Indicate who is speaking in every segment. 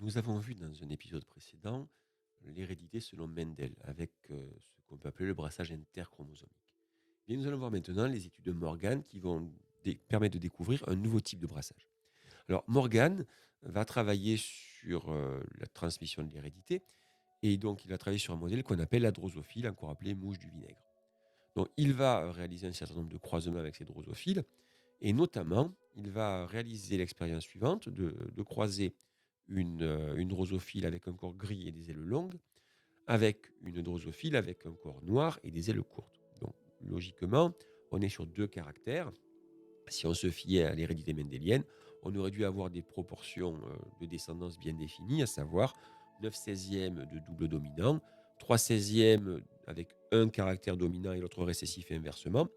Speaker 1: Nous avons vu dans un épisode précédent l'hérédité selon Mendel avec ce qu'on peut appeler le brassage interchromosomique. Et nous allons voir maintenant les études de Morgan qui vont permettre de découvrir un nouveau type de brassage. Alors Morgan va travailler sur la transmission de l'hérédité et donc il va travailler sur un modèle qu'on appelle la drosophile, encore appelé mouche du vinaigre. Donc il va réaliser un certain nombre de croisements avec ces drosophiles et notamment il va réaliser l'expérience suivante de croiser une drosophile avec un corps gris et des ailes longues avec une drosophile avec un corps noir et des ailes courtes. Donc logiquement, on est sur deux caractères. Si on se fiait à l'hérédité mendélienne, on aurait dû avoir des proportions de descendance bien définies, à savoir 9/16 de double dominant, 3/16 avec un caractère dominant et l'autre récessif et inversement,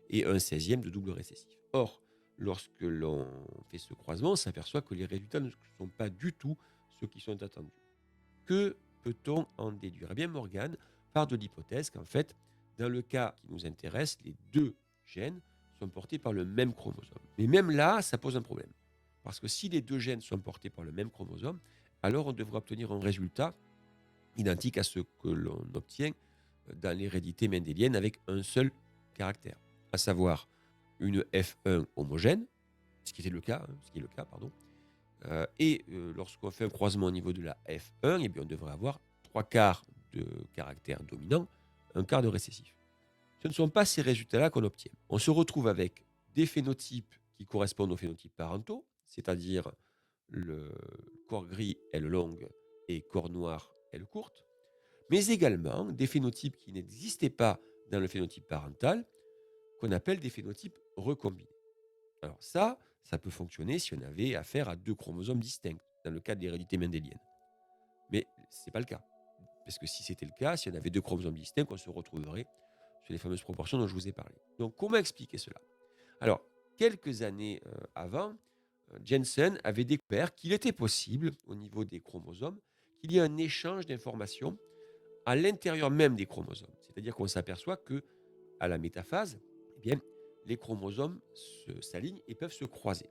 Speaker 1: et 1/16 de double récessif. Or, lorsque l'on fait ce croisement, on s'aperçoit que les résultats ne sont pas du tout ceux qui sont attendus. Que peut-on en déduire? Eh bien, Morgan part de l'hypothèse qu'en fait, dans le cas qui nous intéresse, les deux gènes sont portés par le même chromosome. Mais même là, ça pose un problème. Parce que si les deux gènes sont portés par le même chromosome, alors on devrait obtenir un résultat identique à ce que l'on obtient dans l'hérédité mendélienne avec un seul caractère, à savoir une F1 homogène, ce qui est le cas, pardon, lorsqu'on fait un croisement au niveau de la F1, eh bien, on devrait avoir trois quarts de caractère dominant, un quart de récessif. Ce ne sont pas ces résultats-là qu'on obtient. On se retrouve avec des phénotypes qui correspondent aux phénotypes parentaux, c'est-à-dire le corps gris, aile longue et corps noir, aile courte, mais également des phénotypes qui n'existaient pas dans le phénotype parental, qu'on appelle des phénotypes recombinés. Alors ça peut fonctionner si on avait affaire à deux chromosomes distincts, dans le cas de l'hérédité mendélienne. Mais ce n'est pas le cas. Parce que si c'était le cas, si on avait deux chromosomes distincts, on se retrouverait sur les fameuses proportions dont je vous ai parlé. Donc comment expliquer cela? Alors, quelques années avant, Jensen avait découvert qu'il était possible, au niveau des chromosomes, qu'il y ait un échange d'informations à l'intérieur même des chromosomes. C'est-à-dire qu'on s'aperçoit que à la métaphase, eh bien, les chromosomes s'alignent et peuvent se croiser.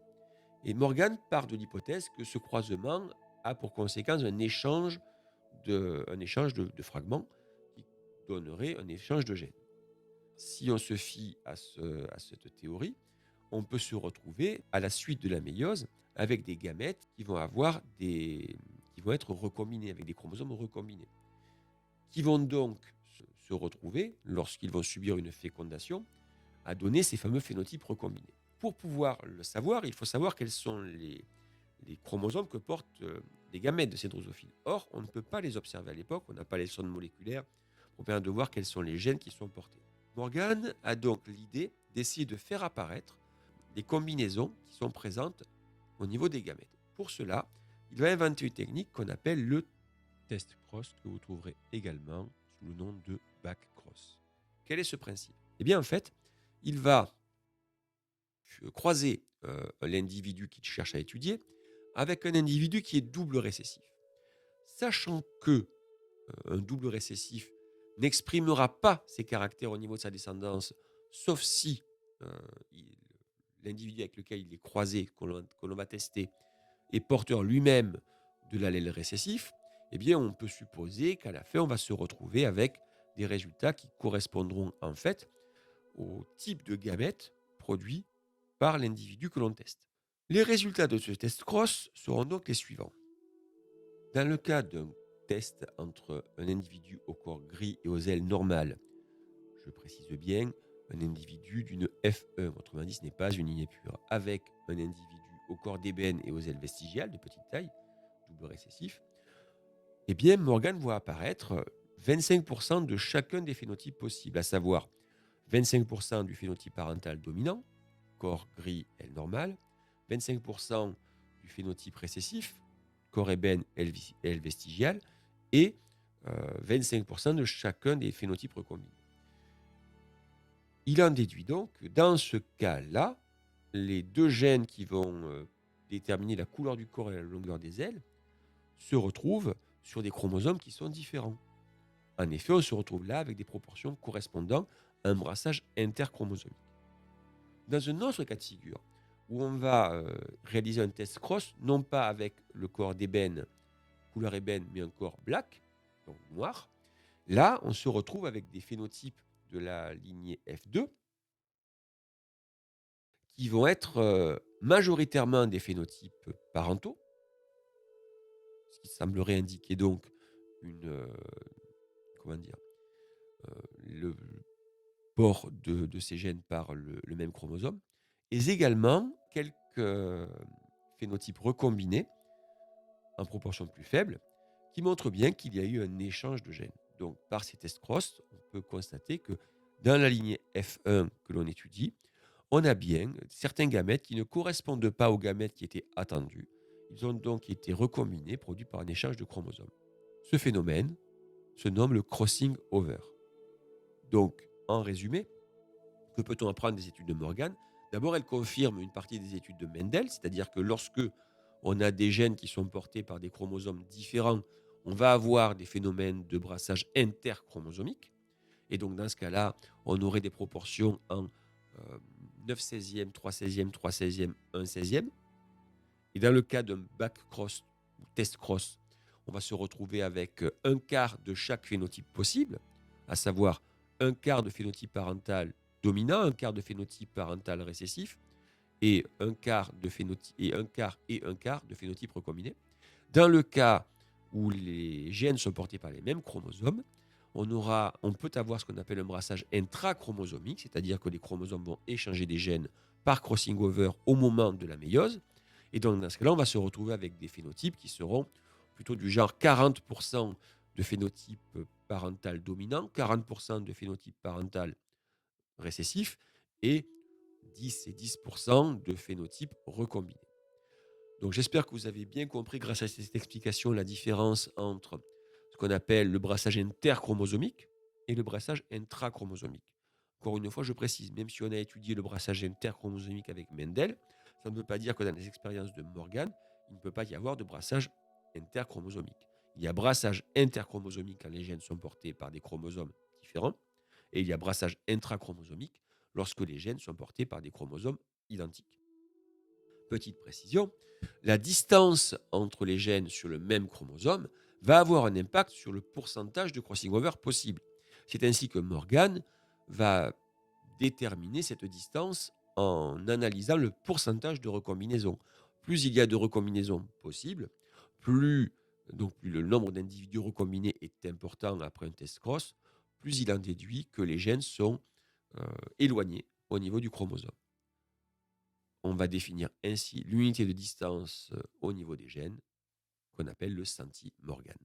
Speaker 1: Et Morgan part de l'hypothèse que ce croisement a pour conséquence un échange de fragments qui donnerait un échange de gènes. Si on se fie à cette théorie, on peut se retrouver à la suite de la méiose avec des gamètes qui vont être recombinés avec des chromosomes recombinés, qui vont donc se retrouver, lorsqu'ils vont subir une fécondation, à donner ces fameux phénotypes recombinés. Pour pouvoir le savoir, il faut savoir quels sont les chromosomes que portent les gamètes de ces drosophiles. Or, on ne peut pas les observer à l'époque, on n'a pas les sondes moléculaires pour permettre de voir quels sont les gènes qui sont portés. Morgan a donc l'idée d'essayer de faire apparaître les combinaisons qui sont présentes au niveau des gamètes. Pour cela, il va inventer une technique qu'on appelle le test cross, que vous trouverez également sous le nom de back-cross. Quel est ce principe? Eh bien, en fait, il va croiser l'individu qu'il cherche à étudier avec un individu qui est double récessif. Sachant que un double récessif n'exprimera pas ses caractères au niveau de sa descendance, sauf si euh, l'individu avec lequel il est croisé, que l'on va tester, est porteur lui-même de l'allèle récessif, eh bien, on peut supposer qu'à la fin, on va se retrouver avec des résultats qui correspondront en fait au type de gamètes produit par l'individu que l'on teste. Les résultats de ce test cross seront donc les suivants. Dans le cas d'un test entre un individu au corps gris et aux ailes normales, je précise bien, un individu d'une F1, autrement dit ce n'est pas une lignée pure, avec un individu au corps d'ébène et aux ailes vestigiales de petite taille, double récessif, eh bien Morgan voit apparaître 25% de chacun des phénotypes possibles, à savoir 25% du phénotype parental dominant, corps gris, aile normale, 25% du phénotype récessif, corps ébène, aile vestigiale, et 25% de chacun des phénotypes recombinés. Il en déduit donc que dans ce cas-là, les deux gènes qui vont déterminer la couleur du corps et la longueur des ailes se retrouvent sur des chromosomes qui sont différents. En effet, on se retrouve là avec des proportions correspondant à un brassage interchromosomique. Dans un autre cas de figure, où on va réaliser un test cross, non pas avec le corps d'ébène couleur ébène, mais encore black, donc noir. Là, on se retrouve avec des phénotypes de la lignée F2 qui vont être majoritairement des phénotypes parentaux, ce qui semblerait indiquer donc une, comment dire, le port de ces gènes par le même chromosome, et également quelques phénotypes recombinés en proportion plus faible, qui montrent bien qu'il y a eu un échange de gènes. Donc, par ces tests cross, on peut constater que dans la lignée F1 que l'on étudie, on a bien certains gamètes qui ne correspondent pas aux gamètes qui étaient attendus. Ils ont donc été recombinés, produits par un échange de chromosomes. Ce phénomène se nomme le crossing over. Donc, en résumé, que peut-on apprendre des études de Morgan? D'abord, elle confirme une partie des études de Mendel, c'est-à-dire que lorsque on a des gènes qui sont portés par des chromosomes différents, on va avoir des phénomènes de brassage interchromosomique. Et donc, dans ce cas-là, on aurait des proportions en 9 16e, 3 16e, 3 16e, 1 16e. Et dans le cas d'un back cross ou test cross, on va se retrouver avec un quart de chaque phénotype possible, à savoir un quart de phénotype parental dominant, un quart de phénotype parental récessif, et un quart de phénotype et un quart de phénotype recombiné. Dans le cas où les gènes sont portés par les mêmes chromosomes, on peut avoir ce qu'on appelle un brassage intrachromosomique, c'est-à-dire que les chromosomes vont échanger des gènes par crossing over au moment de la méiose. Et donc, dans ce cas-là, on va se retrouver avec des phénotypes qui seront plutôt du genre 40% de phénotype parental dominant, 40% de phénotype parental récessif et 10 et 10% de phénotype recombinés. Donc j'espère que vous avez bien compris grâce à cette explication la différence entre ce qu'on appelle le brassage interchromosomique et le brassage intrachromosomique. Encore une fois, je précise, même si on a étudié le brassage interchromosomique avec Mendel, ça ne veut pas dire que dans les expériences de Morgan, il ne peut pas y avoir de brassage interchromosomique. Il y a brassage interchromosomique quand les gènes sont portés par des chromosomes différents, et il y a brassage intrachromosomique lorsque les gènes sont portés par des chromosomes identiques. Petite précision, la distance entre les gènes sur le même chromosome va avoir un impact sur le pourcentage de crossing over possible. C'est ainsi que Morgan va déterminer cette distance en analysant le pourcentage de recombinaisons. Plus il y a de recombinaisons possibles, plus le nombre d'individus recombinés est important après un test cross, plus il en déduit que les gènes sont éloignés au niveau du chromosome. On va définir ainsi l'unité de distance au niveau des gènes qu'on appelle le centi-Morgan.